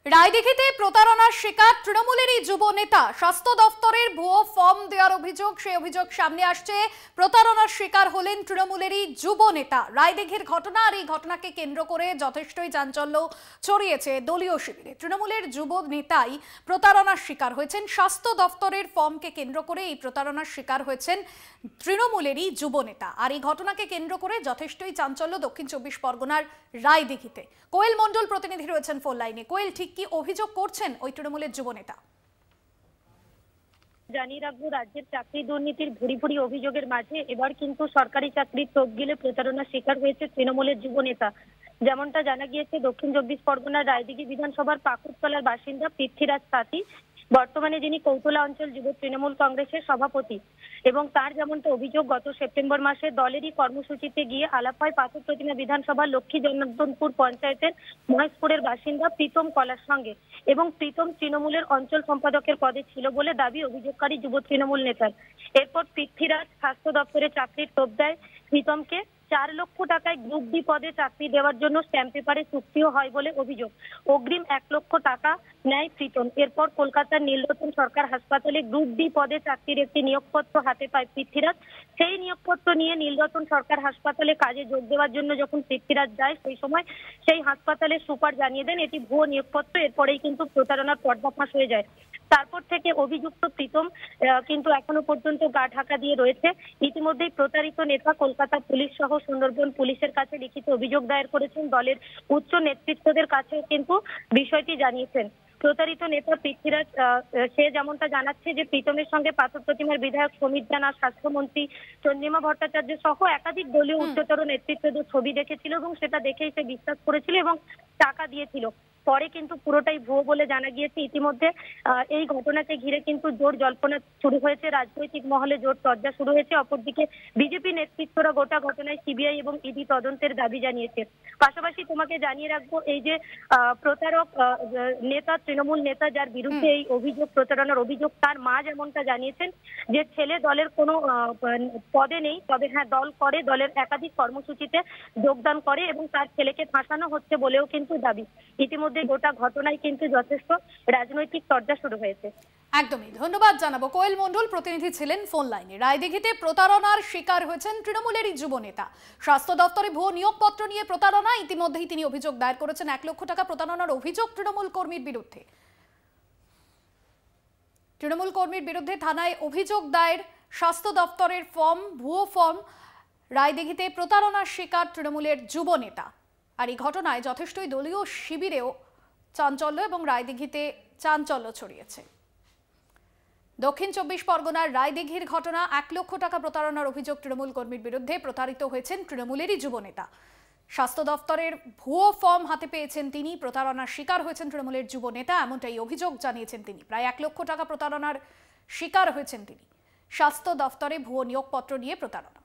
রায়দিঘিতে প্রতারণার শিকার তৃণমূলেরই যুব নেতা। স্বাস্থ্য দফতরের ভুয়ো ফর্ম দেওয়ার অভিযোগ, সেই অভিযোগ সামনে আসছে। প্রতারণার শিকার হলেন তৃণমূলেরই যুব নেতা। রায়দিঘির ঘটনা, আর এই ঘটনাকে কেন্দ্র করে যথেষ্টই চাঞ্চল্য ছড়িয়েছে দলীয় শিবিরে। তৃণমূলের যুব নেতাই প্রতারণার শিকার হয়েছেন। স্বাস্থ্য দফতরের ফর্মকে কেন্দ্র করে এই প্রতারণার শিকার হয়েছেন তৃণমূলেরই যুব নেতা। আর এই ঘটনাকে কেন্দ্র করে যথেষ্টই চাঞ্চল্য দক্ষিণ ২৪ পরগনার রায়দিঘিতে। কোয়েল মণ্ডল প্রতিনিধি রয়েছেন ফোন লাইনে। কোয়েল, ঠিক কি অভিযোগ করছেন ওই তৃণমূলের যুব নেতা? জানিয়ে রাখবো, রাজ্যের চাকরি দুর্নীতির ভুরি ভুরি অভিযোগের মাঝে এবার কিন্তু সরকারি চাকরির টোপ গিলে প্রতারণার শিকার হয়েছে তৃণমূলের যুব নেতা। যেমনটা জানা গিয়েছে, দক্ষিণ ২৪ পরগনার রায়দিঘি বিধানসভার পাকুড়তলার বাসিন্দা পৃথ্বীরাজ তাঁতি বর্তমানে যিনি কৌতলা অঞ্চল যুব তৃণমূল কংগ্রেসের সভাপতি, এবং তার যেমনটা অভিযোগ, গত সেপ্টেম্বর মাসে দলেরই কর্মসূচিতে গিয়ে আলাপ হয় পাথর প্রতিমা বিধানসভার লক্ষ্মী জনার্দনপুর পঞ্চায়েতের মহেশপুরের বাসিন্দা প্রীতম কলার সঙ্গে, এবং প্রীতম তৃণমূলের অঞ্চল সম্পাদকের পদে ছিল বলে দাবি অভিযোগকারী যুব তৃণমূল নেতার। এরপর পৃথ্বীরাজ স্বাস্থ্য দপ্তরে চাকরির টোপ দেয় প্রীতমকে। ৪ লক্ষ টাকায় গ্রুপ ডি পদে চাকরি দেওয়ার জন্য স্ট্যাম্প পেপারে চুক্তিও হয় বলে অভিযোগ। অগ্রিম ১ লক্ষ টাকা নেয় প্রীতম। এরপর কলকাতার নীলরতন সরকার হাসপাতালে গ্রুপ ডি পদে চাকরির একটি নিয়োগপত্র হাতে পায় পৃথ্বীরাজ। সেই নিয়োগপত্র নিয়ে নীলরতন সরকার হাসপাতালে কাজে যোগ দেওয়ার জন্য যখন পৃথ্বীরাজ যায়, সেই সময় সেই হাসপাতালের সুপার জানিয়ে দেন এটি ভুয়ো নিয়োগপত্র। এরপরেই কিন্তু প্রতারণার পর্দাফাঁস হয়ে যায়। তারপর থেকে অভিযুক্ত প্রীতম কিন্তু এখনো পর্যন্ত গা ঢাকা দিয়ে রয়েছে। ইতিমধ্যেই প্রতারিত নেতা কলকাতা পুলিশ সহ সুন্দরবন পুলিশের কাছে লিখিত অভিযোগ দায়ের করেছেন। দলের উচ্চ নেতৃত্বদের কাছেও কিন্তু বিষয়টি জানিয়েছেন। প্রতারিত নেতা পৃথ্বীরাজ সে যেমনটা জানাচ্ছে যে প্রীতমের সঙ্গে পাথর প্রতিমার বিধায়ক সমীর জানা, স্বাস্থ্যমন্ত্রী চন্দ্রিমা ভট্টাচার্য সহ একাধিক দলীয় উচ্চতর নেতৃত্বদের ছবি দেখেছিল এবং সেটা দেখেই সে বিশ্বাস করেছিল এবং টাকা দিয়েছিল। পরে কিন্তু পুরোটাই ভুয়ো বলে জানা গিয়েছে। ইতিমধ্যে এই ঘটনাকে ঘিরে কিন্তু জোর জল্পনা শুরু হয়েছে, রাজনৈতিক মহলে জোর চর্চা শুরু হয়েছে। অপরদিকে বিজেপি নেতৃত্বরা গোটা ঘটনায় সিবিআই এবং ইডি তদন্তের দাবি জানিয়েছে। পাশাপাশি তোমাকে জানিয়ে রাখবো, এই যে প্রতারক নেতা, তৃণমূল নেতা যার বিরুদ্ধে এই অভিযোগ, প্রতারণার অভিযোগ, তার মা যেমনটা জানিয়েছেন যে ছেলে দলের কোনো পদে নেই, তবে হ্যাঁ দল করে, দলের একাধিক কর্মসূচিতে যোগদান করে এবং তার ছেলেকে ফাঁসানো হচ্ছে বলেও কিন্তু দাবি। ইতিমধ্যে গোটা ঘটনায় কিন্তু যথেষ্ট রাজনৈতিক চর্চা শুরু হয়েছে। একদমই ধন্যবাদ জানাবো। কোয়েল মণ্ডল প্রতিনিধি ছিলেন ফোন লাইনে। রায়দিঘিতে প্রতারণার শিকার হয়েছেন তৃণমূলেরই যুব নেতা। স্বাস্থ্য দপ্তরে ভুয়ো নিয়োগপত্র নিয়ে প্রতারণা, ইতিমধ্যেই তিনি অভিযোগ দায়ের করেছেন। ১ লক্ষ টাকা প্রতারণার অভিযোগ তৃণমূল কর্মীর বিরুদ্ধে। তৃণমূল কর্মীর বিরুদ্ধে থানায় অভিযোগ দায়ের। স্বাস্থ্য দপ্তরের ফর্ম ভুয়ো ফর্ম। রায়দিঘিতে প্রতারণার শিকার তৃণমূলের যুব নেতা। আর এই ঘটনায় যথেষ্টই দলীয় শিবিরেও চাঞ্চল্য এবং রায়দিঘিতে চাঞ্চল্য ছড়িয়েছে। দক্ষিণ ২৪ পরগনার রায়দিঘির ঘটনা, ১ লক্ষ টাকা প্রতারণার অভিযোগ তৃণমূল কর্মীর বিরুদ্ধে। প্রতারিত হয়েছেন তৃণমূলেরই যুব নেতা। স্বাস্থ্য দপ্তরের ভুয়ো ফর্ম হাতে পেয়েছেন তিনি। প্রতারণার শিকার হয়েছেন তৃণমূলের যুব নেতা, এমনটাই অভিযোগ জানিয়েছেন তিনি। প্রায় ১ লক্ষ টাকা প্রতারণার শিকার হয়েছেন তিনি। স্বাস্থ্য দপ্তরে ভুয়ো নিয়োগপত্র নিয়ে প্রতারণা।